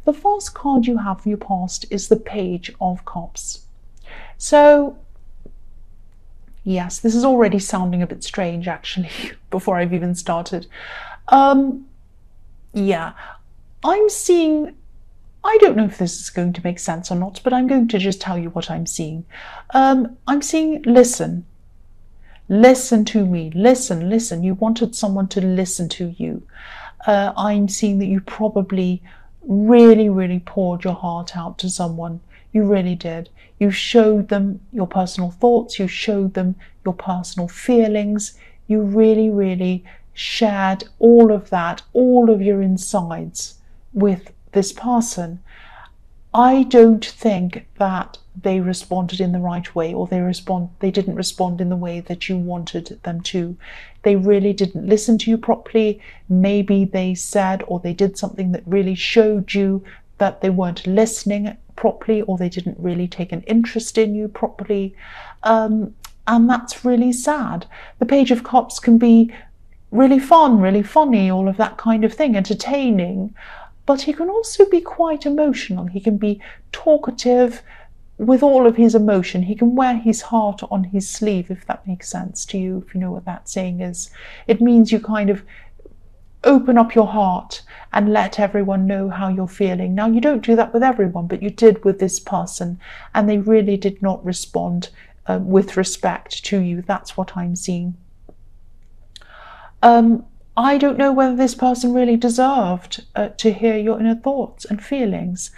the first card you have for your past is the Page of Cups. So yes, this is already sounding a bit strange actually before I've even started. Yeah, I'm seeing, I don't know if this is going to make sense or not, but I'm going to just tell you what I'm seeing. I'm seeing listen. Listen to me. Listen, listen. You wanted someone to listen to you. I'm seeing that you probably really, really poured your heart out to someone. You really did. You showed them your personal thoughts. You showed them your personal feelings. You really, really shared all of that, all of your insides with this person. I don't think that they responded in the right way, or they didn't respond in the way that you wanted them to. They really didn't listen to you properly. Maybe they said or they did something that really showed you that they weren't listening properly, or they didn't really take an interest in you properly. And that's really sad. The Page of Cups can be really fun, really funny, all of that kind of thing, entertaining, but he can also be quite emotional. He can be talkative with all of his emotion. He can wear his heart on his sleeve, if that makes sense to you, if you know what that saying is. It means you kind of open up your heart and let everyone know how you're feeling. Now, you don't do that with everyone, but you did with this person, and they really did not respond with respect to you. That's what I'm seeing. I don't know whether this person really deserved to hear your inner thoughts and feelings.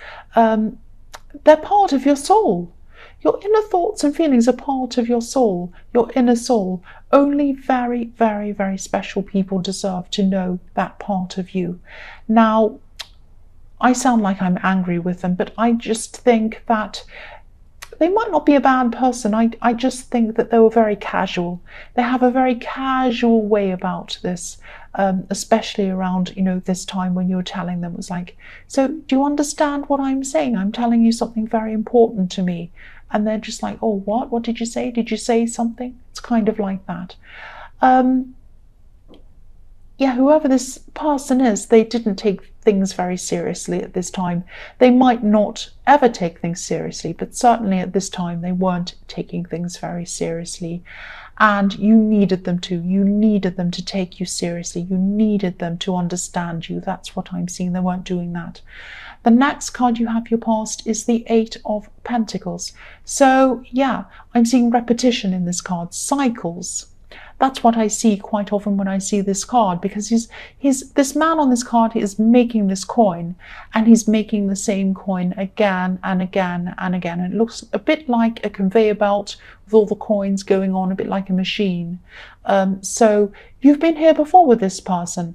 They're part of your soul. Your inner thoughts and feelings are part of your soul, your inner soul. Only very, very, very special people deserve to know that part of you. Now, I sound like I'm angry with them, but I just think that they might not be a bad person. I just think that they were very casual. They have a very casual way about this, especially around, this time when you were telling them. It was like, so do you understand what I'm saying? I'm telling you something very important to me. And they're just like, oh, what? What did you say? Did you say something? It's kind of like that. Yeah, whoever this person is, they didn't take things very seriously at this time. They might not ever take things seriously, but certainly at this time they weren't taking things very seriously. And you needed them to. You needed them to take you seriously. You needed them to understand you. That's what I'm seeing. They weren't doing that. The next card you have your past is the Eight of Pentacles. So yeah, I'm seeing repetition in this card, cycles. That's what I see quite often when I see this card, because this man on this card is making this coin, and he's making the same coin again and again and again. And it looks a bit like a conveyor belt with all the coins going on, a bit like a machine. So you've been here before with this person.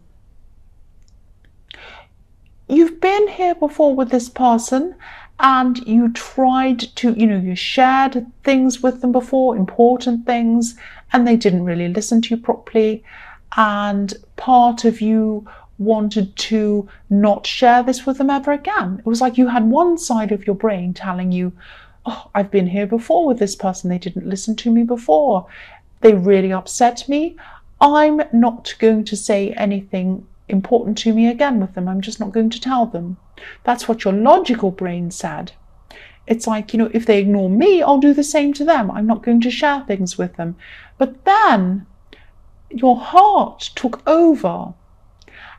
You've been here before with this person, and you tried to, you shared things with them before, important things, and they didn't really listen to you properly. And part of you wanted to not share this with them ever again. It was like you had one side of your brain telling you, oh, I've been here before with this person. They didn't listen to me before. They really upset me. I'm not going to say anything important to me again with them. I'm just not going to tell them. That's what your logical brain said. It's like, if they ignore me, I'll do the same to them. I'm not going to share things with them. But then your heart took over,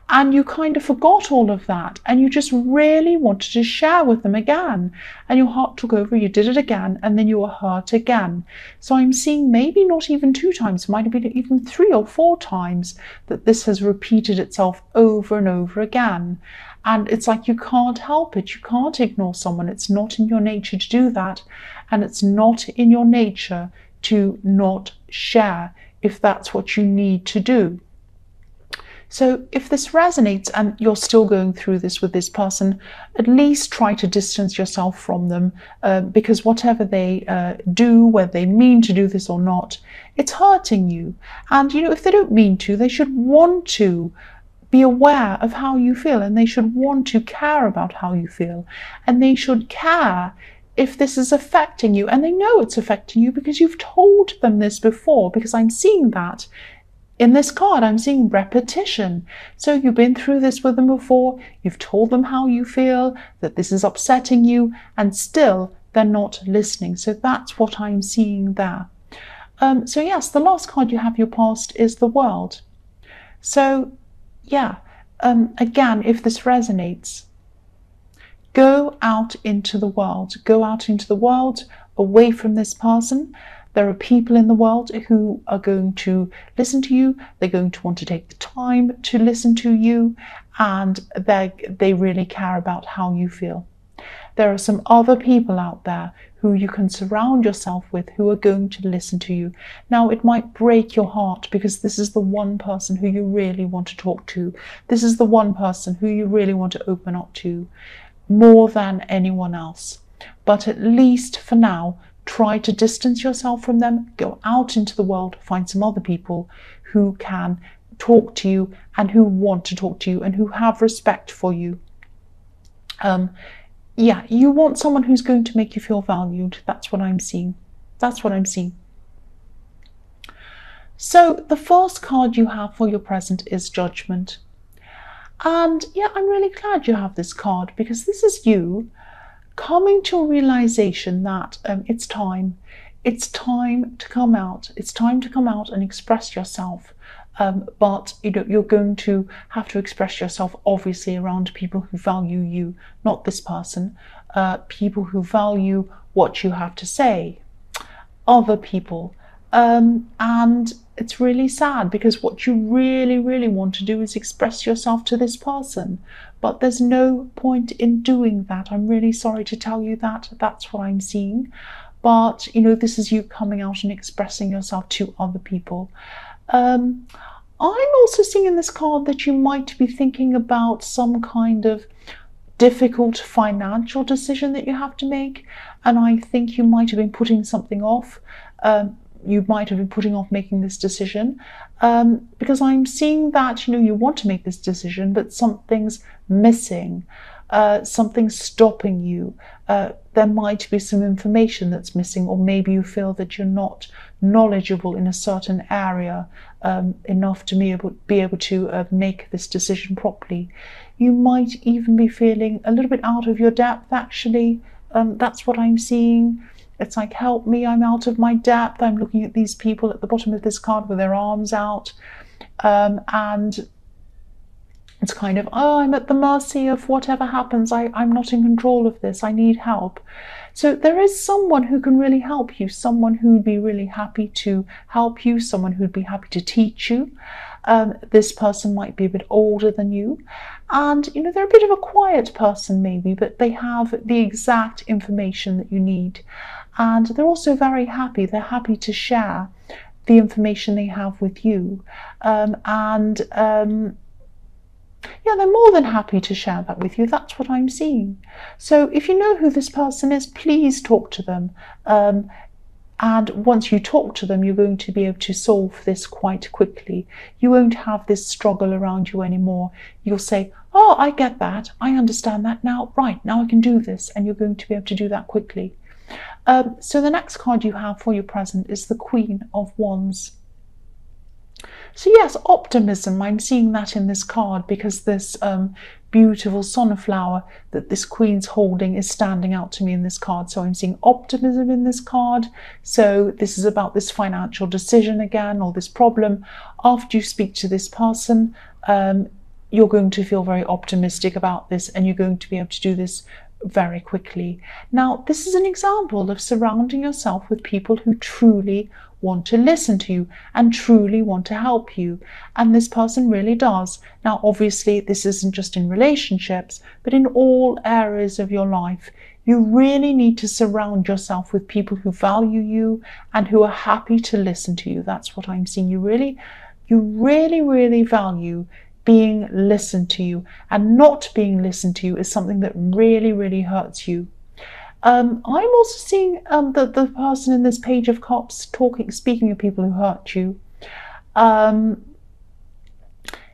and you kind of forgot all of that, and you just really wanted to share with them again, and your heart took over. You did it again, and then you were hurt again. So I'm seeing maybe not even 2 times, it might have been even 3 or 4 times that this has repeated itself over and over again. And it's like you can't help it. You can't ignore someone. It's not in your nature to do that, and it's not in your nature to not share if that's what you need to do. So if this resonates and you're still going through this with this person, at least try to distance yourself from them, because whatever they do, whether they mean to do this or not, it's hurting you. And if they don't mean to, they should want to be aware of how you feel, and they should want to care about how you feel, and they should care if this is affecting you, and they know it's affecting you because you've told them this before, because I'm seeing that In this card, I'm seeing repetition. So you've been through this with them before, you've told them how you feel, that this is upsetting you, and still they're not listening. So that's what I'm seeing there. So yes, the last card you have, your past, is the World. So yeah, again, if this resonates, go out into the world. Go out into the world, away from this person. There are people in the world who are going to listen to you. They're going to want to take the time to listen to you, and they really care about how you feel. There are some other people out there who you can surround yourself with who are going to listen to you. Now, it might break your heart because this is the one person who you really want to talk to. This is the one person who you really want to open up to more than anyone else. But at least for now, try to distance yourself from them, go out into the world, find some other people who can talk to you and who want to talk to you and who have respect for you. Yeah, you want someone who's going to make you feel valued. That's what I'm seeing. That's what I'm seeing. So the first card you have for your present is Judgment. And yeah, I'm really glad you have this card because this is you coming to a realization that it's time to come out. It's time to come out and express yourself. But you're going to have to express yourself obviously around people who value you, not this person, people who value what you have to say, other people. And it's really sad because what you really, really want to do is express yourself to this person. But there's no point in doing that. I'm really sorry to tell you that. That's what I'm seeing. But, this is you coming out and expressing yourself to other people. I'm also seeing in this card that you might be thinking about some kind of difficult financial decision that you have to make. And I think you might have been putting something off. You might have been putting off making this decision because I'm seeing that, you want to make this decision, but something's missing, something's stopping you. There might be some information that's missing, or maybe you feel that you're not knowledgeable in a certain area enough to be able to make this decision properly. You might even be feeling a little bit out of your depth, actually. That's what I'm seeing. It's like, help me, I'm out of my depth. I'm looking at these people at the bottom of this card with their arms out. And it's kind of, I'm at the mercy of whatever happens. I'm not in control of this. I need help. So there is someone who can really help you, someone who'd be really happy to help you, someone who'd be happy to teach you. This person might be a bit older than you. And, they're a bit of a quiet person maybe, but they have the exact information that you need. And they're also very happy. They're happy to share the information they have with you. Yeah, they're more than happy to share that with you. That's what I'm seeing. So if you know who this person is, please talk to them. And once you talk to them, you're going to be able to solve this quite quickly. You won't have this struggle around you anymore. You'll say, oh, I get that. I understand that now. Right, now I can do this. And you're going to be able to do that quickly. So the next card you have for your present is the Queen of Wands. So yes, optimism, I'm seeing that in this card because this beautiful sunflower that this Queen's holding is standing out to me in this card. So I'm seeing optimism in this card. So this is about this financial decision again, or this problem. After you speak to this person, you're going to feel very optimistic about this and you're going to be able to do this very quickly. Now, this is an example of surrounding yourself with people who truly want to listen to you and truly want to help you. And this person really does. Now, obviously, this isn't just in relationships, but in all areas of your life. You really need to surround yourself with people who value you and who are happy to listen to you. That's what I'm seeing. You really, really value being listened to you, and not being listened to you is something that really, really hurts you. I'm also seeing the person in this Page of Cups speaking of people who hurt you.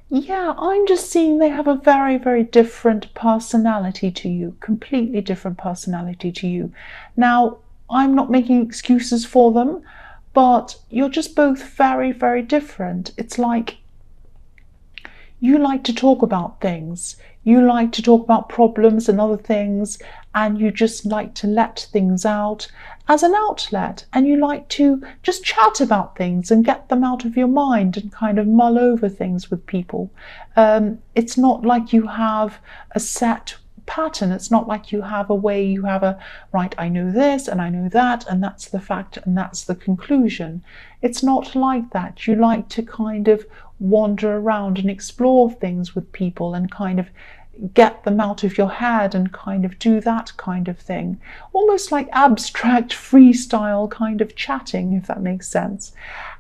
Yeah, I'm just seeing they have a very, very different personality to you, completely different personality to you. Now, I'm not making excuses for them, but you're just both very, very different. It's like you like to talk about things. You like to talk about problems and other things, and you just like to let things out as an outlet, and you like to just chat about things and get them out of your mind and kind of mull over things with people. It's not like you have a set pattern. It's not like you have a way, you have a, right, I know this and I know that, and that's the fact and that's the conclusion. It's not like that. You like to kind of wander around and explore things with people and kind of get them out of your head and kind of do that kind of thing. Almost like abstract freestyle kind of chatting, if that makes sense.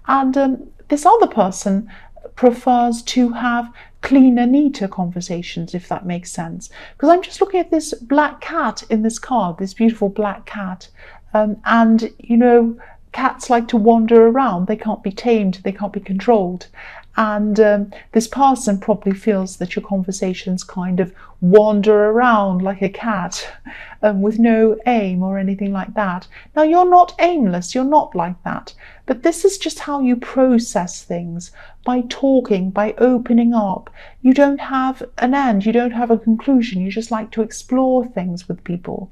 And this other person prefers to have cleaner, neater conversations, if that makes sense. Because I'm just looking at this black cat in this card, this beautiful black cat. And, you know, cats like to wander around. They can't be tamed. They can't be controlled. And this person probably feels that your conversations kind of wander around like a cat with no aim or anything like that. Now, you're not aimless, you're not like that, but this is just how you process things, by talking, by opening up. You don't have an end, you don't have a conclusion, you just like to explore things with people.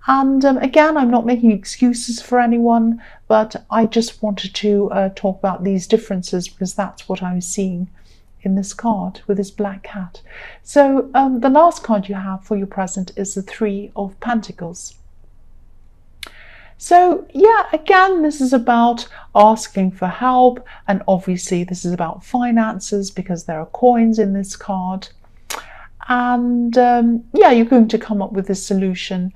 And again, I'm not making excuses for anyone, but I just wanted to talk about these differences because that's what I'm seeing in this card with this black cat. So the last card you have for your present is the Three of Pentacles. So yeah, again, this is about asking for help, and obviously this is about finances because there are coins in this card. And yeah, you're going to come up with a solution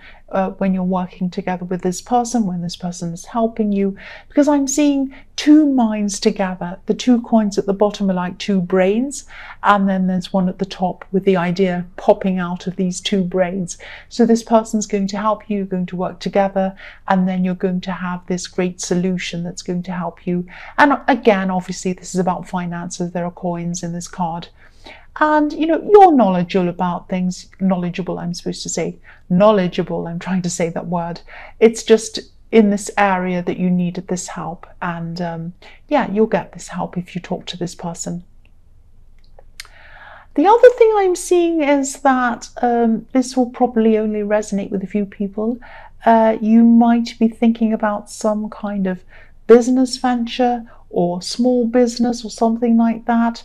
when you're working together with this person, when this person is helping you, because I'm seeing two minds together. The two coins at the bottom are like two brains, and then there's one at the top with the idea popping out of these two brains. So this person's going to help you, you're going to work together, and then you're going to have this great solution that's going to help you. And again, obviously this is about finances. There are coins in this card. And, you know, you're knowledgeable about things. Knowledgeable, I'm supposed to say. Knowledgeable, I'm trying to say that word. It's just in this area that you needed this help. And yeah, you'll get this help if you talk to this person. The other thing I'm seeing is that this will probably only resonate with a few people. You might be thinking about some kind of business venture or small business or something like that.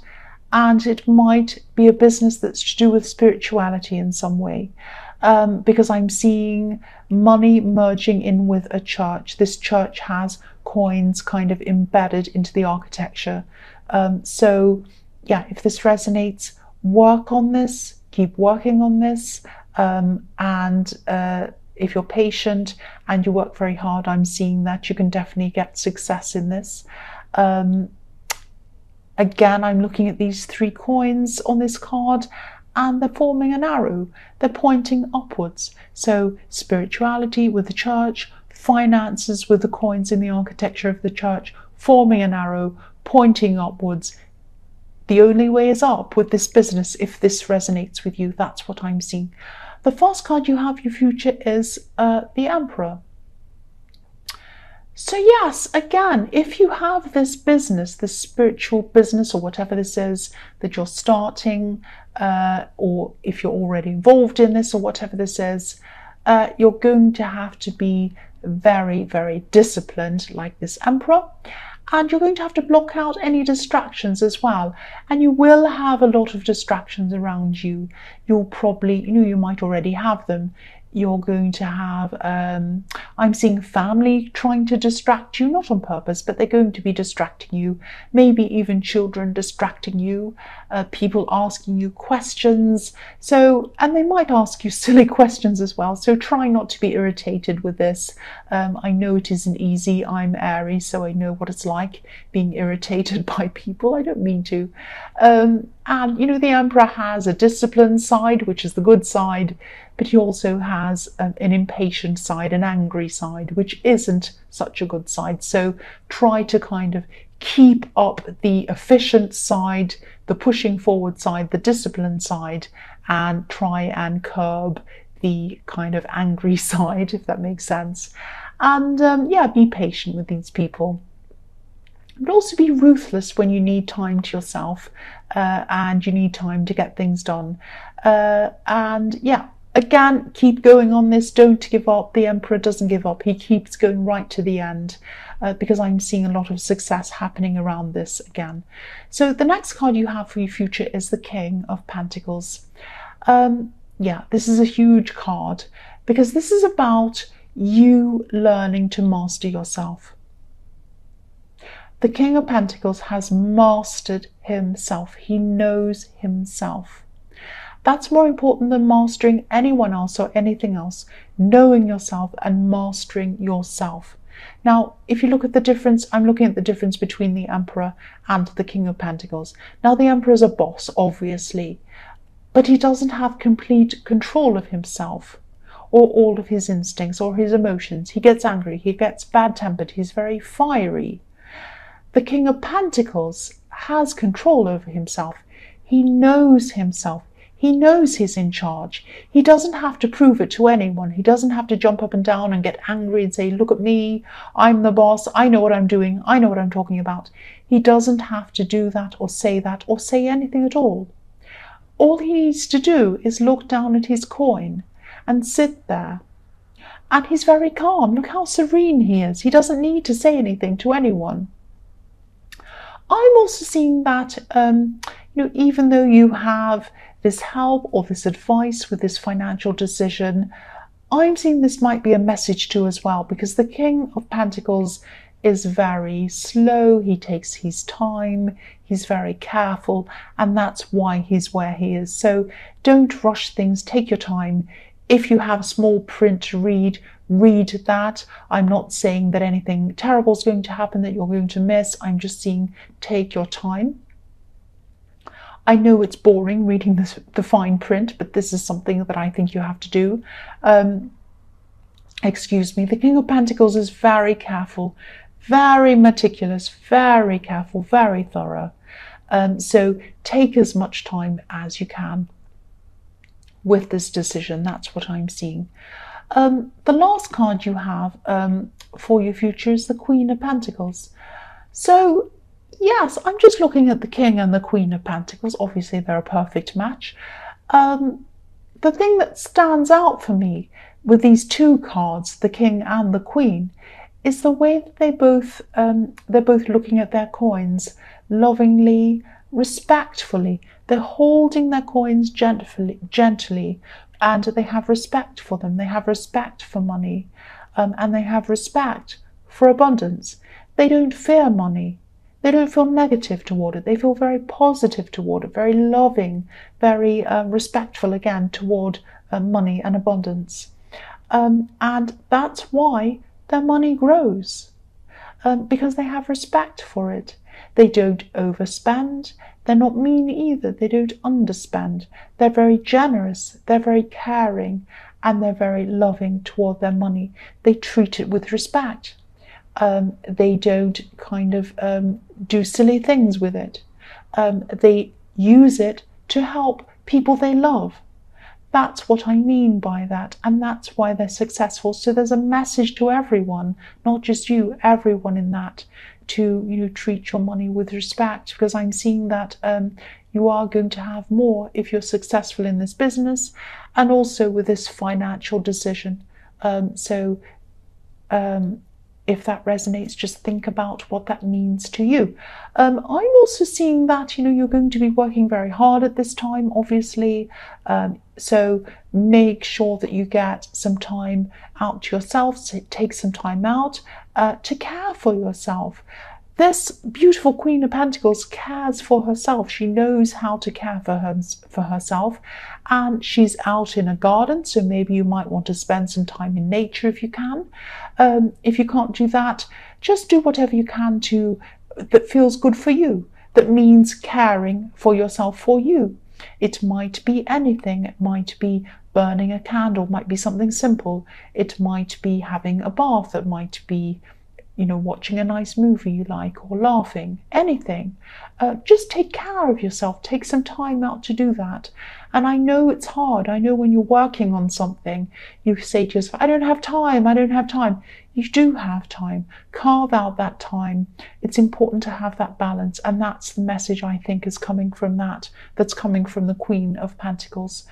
And it might be a business that's to do with spirituality in some way, because I'm seeing money merging in with a church. This church has coins kind of embedded into the architecture. So yeah, if this resonates, work on this, keep working on this, and if you're patient and you work very hard, I'm seeing that you can definitely get success in this. Again, I'm looking at these three coins on this card, and they're forming an arrow. They're pointing upwards. So spirituality with the church, finances with the coins in the architecture of the church, forming an arrow, pointing upwards. The only way is up with this business if this resonates with you. That's what I'm seeing. The first card you have, your future, is the Emperor. So yes, again, if you have this business, this spiritual business or whatever this is that you're starting, or if you're already involved in this or whatever this is, you're going to have to be very, very disciplined like this Emperor. And you're going to have to block out any distractions as well. And you will have a lot of distractions around you. You'll probably, you might already have them. You're going to have, I'm seeing family trying to distract you, not on purpose, but they're going to be distracting you. Maybe even children distracting you, people asking you questions. So, and they might ask you silly questions as well. So try not to be irritated with this. I know it isn't easy. I'm Aries, so I know what it's like being irritated by people. I don't mean to. And, the Emperor has a disciplined side, which is the good side, but he also has an impatient side, an angry side, which isn't such a good side. So try to kind of keep up the efficient side, the pushing forward side, the disciplined side, and try and curb the kind of angry side, if that makes sense. And yeah, be patient with these people. but also be ruthless when you need time to yourself and you need time to get things done. And yeah, again, keep going on this. Don't give up. The Emperor doesn't give up. He keeps going right to the end because I'm seeing a lot of success happening around this again. So the next card you have for your future is the King of Pentacles. Yeah, this is a huge card because this is about you learning to master yourself. The King of Pentacles has mastered himself. He knows himself. That's more important than mastering anyone else or anything else. Knowing yourself and mastering yourself. Now, if you look at the difference, I'm looking at the difference between the Emperor and the King of Pentacles. Now, the Emperor is a boss, obviously, but he doesn't have complete control of himself or all of his instincts or his emotions. He gets angry, he gets bad-tempered, he's very fiery. The King of Pentacles has control over himself. He knows himself. He knows he's in charge. He doesn't have to prove it to anyone. He doesn't have to jump up and down and get angry and say, look at me, I'm the boss, I know what I'm doing, I know what I'm talking about. He doesn't have to do that or say anything at all. All he needs to do is look down at his coin and sit there. And he's very calm. Look how serene he is. He doesn't need to say anything to anyone. I'm also seeing that, even though you have this help or this advice with this financial decision, I'm seeing this might be a message too as well, because the King of Pentacles is very slow. He takes his time. He's very careful, and that's why he's where he is. So don't rush things. Take your time. If you have a small print to read that. I'm not saying that anything terrible is going to happen that you're going to miss. I'm just saying take your time. I know it's boring reading the fine print, but this is something that I think you have to do. Excuse me. The King of Pentacles is very careful, very meticulous, very careful, very thorough. So take as much time as you can with this decision. That's what I'm seeing. The last card you have for your future is the Queen of Pentacles. So, yes, I'm just looking at the King and the Queen of Pentacles. Obviously, they're a perfect match. The thing that stands out for me with these two cards, the King and the Queen, is the way that they're both looking at their coins lovingly, respectfully. They're holding their coins gently. And they have respect for them. They have respect for money. And they have respect for abundance. They don't fear money. They don't feel negative toward it. They feel very positive toward it, very loving, very respectful again toward money and abundance. And that's why their money grows, because they have respect for it. They don't overspend. They're not mean either. They don't underspend. They're very generous. They're very caring, and they're very loving toward their money. They treat it with respect. They don't kind of do silly things with it. They use it to help people they love. That's what I mean by that, and that's why they're successful. So there's a message to everyone, not just you, everyone in that, to treat your money with respect, because I'm seeing that you are going to have more if you're successful in this business and also with this financial decision. If that resonates, just think about what that means to you. I'm also seeing that you're going to be working very hard at this time, obviously. So make sure that you get some time out to yourself. So take some time out to care for yourself. This beautiful Queen of Pentacles cares for herself. She knows how to care for herself, and she's out in a garden, so maybe you might want to spend some time in nature if you can. If you can't do that, just do whatever you can that feels good for you, that means caring for yourself for you. It might be anything. It might be burning a candle, it might be something simple. It might be having a bath, it might be watching a nice movie you like, or laughing, anything. Just take care of yourself. Take some time out to do that. And I know it's hard. I know when you're working on something, you say to yourself, I don't have time, I don't have time. You do have time. Carve out that time. It's important to have that balance. And that's the message I think is coming from that. That's coming from the Queen of Pentacles.